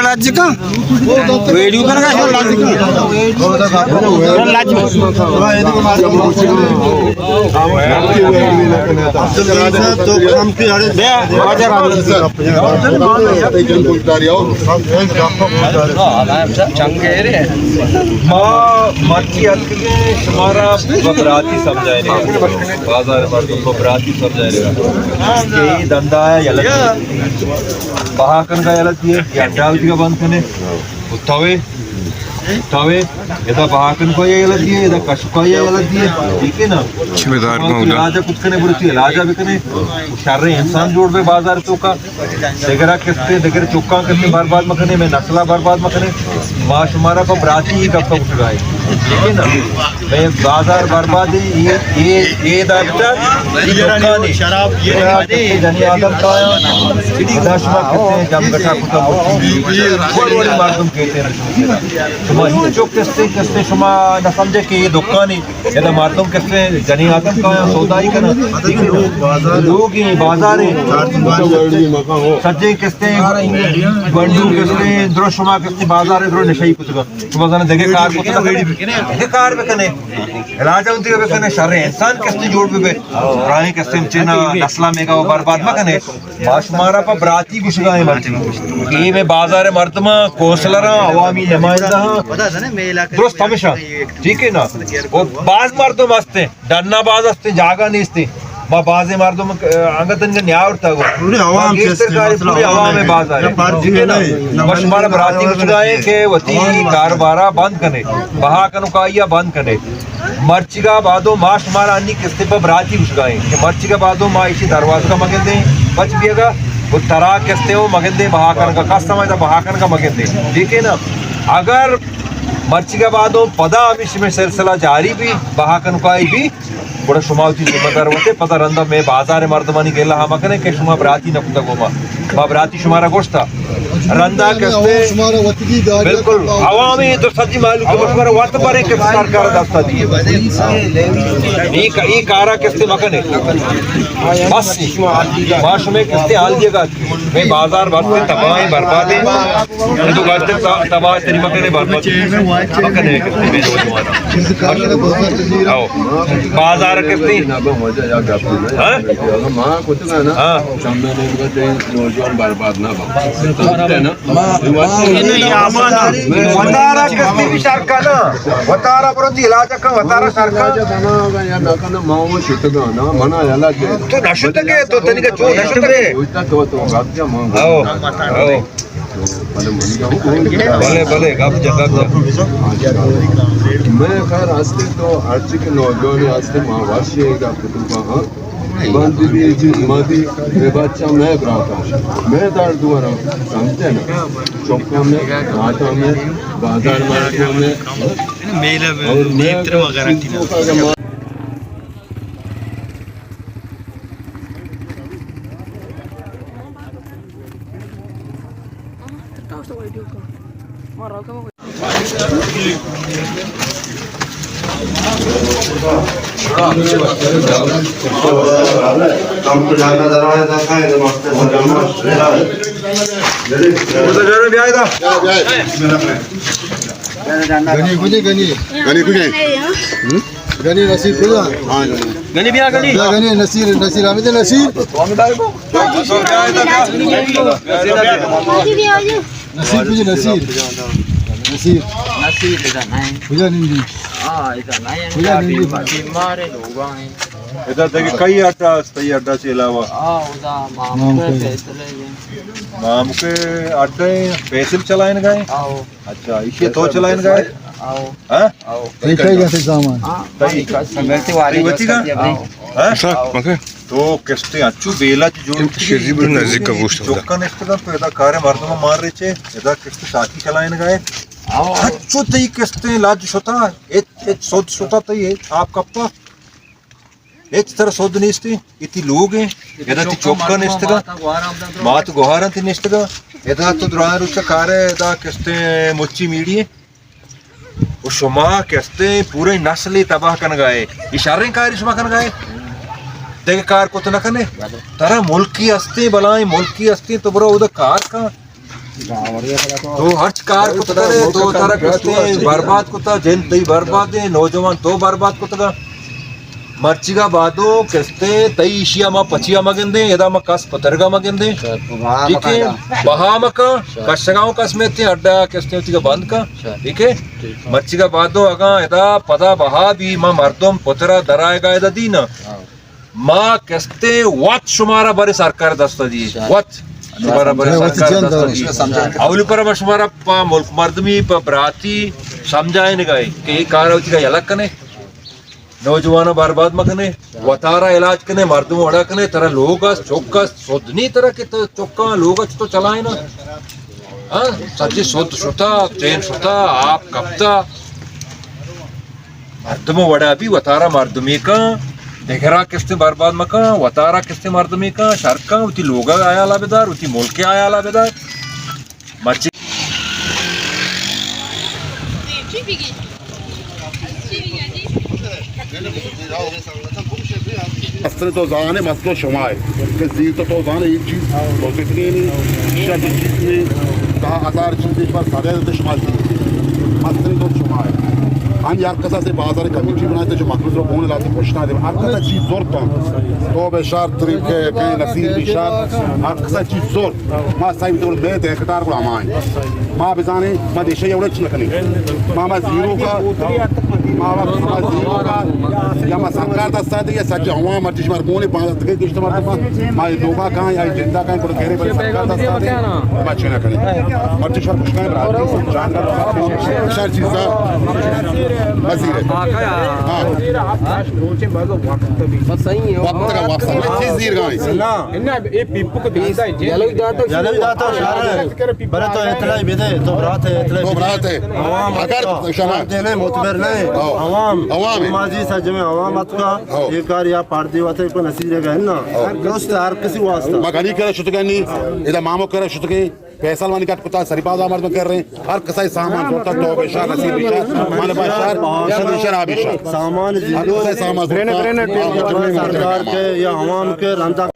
राज्य का वीडियो का हमारा बकराती समझाए बाजार बकराती समझाए यही धंधा है बहाकन का अलग है डालती का बंद करने तवे तवे यदा बहाकन को ये अलग है यदा कश को ये अलग है ठीक है ना राजा कुछ करने बुरी राजा भी करने शर्रे इंसान जोड़ पे बाजार तो का देगरा किसते देगर चौका करने बर्बाद मखने में नस्ला बर्बाद मखने माँ शुमारा को बराती ही कब तक उठ गए ठीक है ना मैं बाजार बर्बाद ये दादा शराब ये जनी आदम का दशमा कहते हैं जब गठा कुटा बड़ी मार्गम कहते हैं शुमा जो किसते शुमा न समझे कि ये दुकान ही यदा मार्गम कहते हैं जनी आदम का सौदाई का लोग ही बाजार है सज्जे किसते बंडू किसते द्रो शुमा किसते बाजार है द्रो नशई कुछ का शुमा जाने देखे कार कुछ ना देखे कार पे कने राजा उनके पे कने शर्रे इंसान किसते जोड़ पे रानी किसते चेना नस्ला में का वो बर्बाद ना कने माशमारा पर बराती कुछ गाए ये में बाजार मर्दमा कोसलरा अवामी नुमाइंदा दोस्त हमेशा ठीक है ना वो बाज मर्दों मस्ते डरना बाज अस्ते जागा नहीं अस्ते माँ बाजे मर्दों में अंगतन का न्याय उठता है पूरी आवाम में बाज आए ठीक है ना माशमारा बराती कुछ गाए के वती कारोबारा बंद कने बहा कनुकाइया बंद कने मर्ची का बादो माश मारा अन्नी किस्ते पर बराती कुछ गाए कि मर्ची का बादो माँ इसी दरवाजा का मगन दे बच पिएगा वो तरा किस्ते हो मगन दे बहाकर का खास समझता बहाकर का मगन दे ठीक है ना अगर मर्ची का बादो पदा अमिश में सिलसिला जारी भी बहाकन काई भी बड़ा शुमावती जिम्मेदार होते पता रंदा में बाजार मर्दमानी गेला हम कने के शुमा बराती न कुता गोमा बा बराती शुमारा गोश्ता रंदा किस्ते बिल्कुल आवामी तो सच्ची मालूम के मशवरा वत पर के सरकार दस्ता दिए ये कारा किस्ते मकने बस माश में किस्ते हाल दिएगा मैं बाजार वास्ते तबाह बर्बाद है तो वास्ते तबाह तेरी मकने बर्बाद मकने किस्ते में आओ बाजार किस्ते हां मां कुछ ना सामने ने नौजवान बर्बाद ना है ना वतारा किस्ती भी शर्का ना वतारा प्रति इलाज का वतारा शर्का या ना माओ शुतगा ना मना याला के तो नशुतगे तो तनिक जो नशुतगे तो गाजा मां आओ आओ भले भले गप जगह मैं खैर आस्ते तो आज के नौजवान आस्ते मां वाशिएगा कुतुबा बंदी जी मदी बच्चा मैं ब्राता मैं दार दुआरा समझे ना चौका में घाटा में बाजार मार्केट में मेला में नेत्र वगैरह थी हमको जाना दरवाजा तक है तो मस्त हो जाना उधर जरा भी आएगा गनी कुछ गनी गनी कुछ गनी नसीर कुछ हां गनी भी आ गनी गनी नसीर नसीर हमें तो नसीर नसीर कुछ नसीर नसीर नसीर इधर नहीं पूजा निंदी हां इधर नहीं पूजा निंदी मारे लोग हैं इधर देखिए कई अड्डा से अलावा उधर मामू के पैसे ले गए मामू के अड्डे पैसे चलाए गए अच्छा इसे तो चलाए गए हाँ Ikay kasi zaman. तई तई होती का हाँ तो किस्ते अच्छू बेला जो नजदीक का गोश्त होता चौका नेस्ट का तो इधर कार्य मर्द में मार रहे चे इधर किस्ते साथी चलाएं गए अच्छू तई किस्ते लाज शोता एक सोद शोता तई है आप कब तक एक तरह सोद नेस्ते इतनी लोग हैं इधर ती चौका नेस्ट का मात गुहारा ती नेस्ट का इधर तो दुरान रुचा कार्य इधर किस्ते मुच्ची मीडिये वो शुमा किस्ते पूरे नस्ली तबाह कर गए इशारे कार्य शुमा कर गए देख कार को तो न कने तारा मुल्की हस्ती बलाएं मुल्की हस्ती तो बरो उधर कार का तो हर कार को तो करे तो तारा किस्ते बर्बाद को ता जेल तई बर्बाद है नौजवान तो बर्बाद को तगा मर्चिगा बादो किस्ते तई इशिया मा पचिया मगंदे यदा मा कस पतरगा मगंदे ठीक है बहा मका कशगांव कस में थे अड्डा किस्ते उतिगा बंद का ठीक है मर्चिगा बादो अगा यदा पदा बहा भी मा मर्दम पतरा दराएगा यदा दीना माँ किस्ते वत शुमारा बारे सरकार दस्ता दी वत शुमारा बारे सरकार दस्ता दी अवली पर शुमारा पा मुल्क मर्दमी पा बराती समझाए न गए कि ये कार होती का अलग कने नौजवानों बर्बाद मकने वतारा इलाज कने मर्दम वड़ा कने तरह लोग चौका सोधनी तरह के चौका लोग तो चलाए ना हाँ सच्ची सोध शुता चैन शुता आप कप्ता मर्दम वड़ा भी वतारा मर्दमी का देखेरा किस्ते बर्बाद मका वतारा किस्ते मर्दमी का शर्का उती लोगा आया लाभेदार उती मुल्के आया लाभेदार मर्ची असर तो जाने मसलो शुमार कि जीत तो जाने एक चीज तो कितनी शर्त चीज में कहा आधार चीज पर सारे तो शुमार मसले तो शुमार हम यार कसा से बाजार कमेटी बनाते जो मखलूज को होने लाते पूछना दे हर कसा चीज जोर तो बेशार तरीके के नसीब बेशार हर कसा चीज जोर मां साइब तो दे दे कतार को आमान मां बेजाने मां देश एवढे चलकनी मां जीरो का मां जीरो का या मां सरकार दस्ता दे या सच हवा मर्जी मार कोने बात के दिश मार मां लोगा का या जिंदा का को घेरे पर सरकार दस्ता दे मां चना करे मर्जी मार कुछ का जानकार बेशार चीज मजीर हां बस सही है वक्त का वापस चीज दीर गाय ना इन्ना ये पिप्पू को दीदा है जलो जाता शार बरे तो इतना ही बेदे तो बरात है अगर शमा देने मुतबर नहीं आवाम माजी सज में आवाम का एक कार या पार्टी वाते को नसीब रहेगा ना दोस्त हर किसी वास्ता मगनी करे शुतगनी इधर मामो करे शुतगे पैसा वानी का कुत्ता सरीबाज आमद में कर रहे हैं हर कसाई सामान होता तो बेशार नसीब बेशार माने बेशार बेशार आबिशार सामान जीरो सामान सरकार के या आवाम के रंजा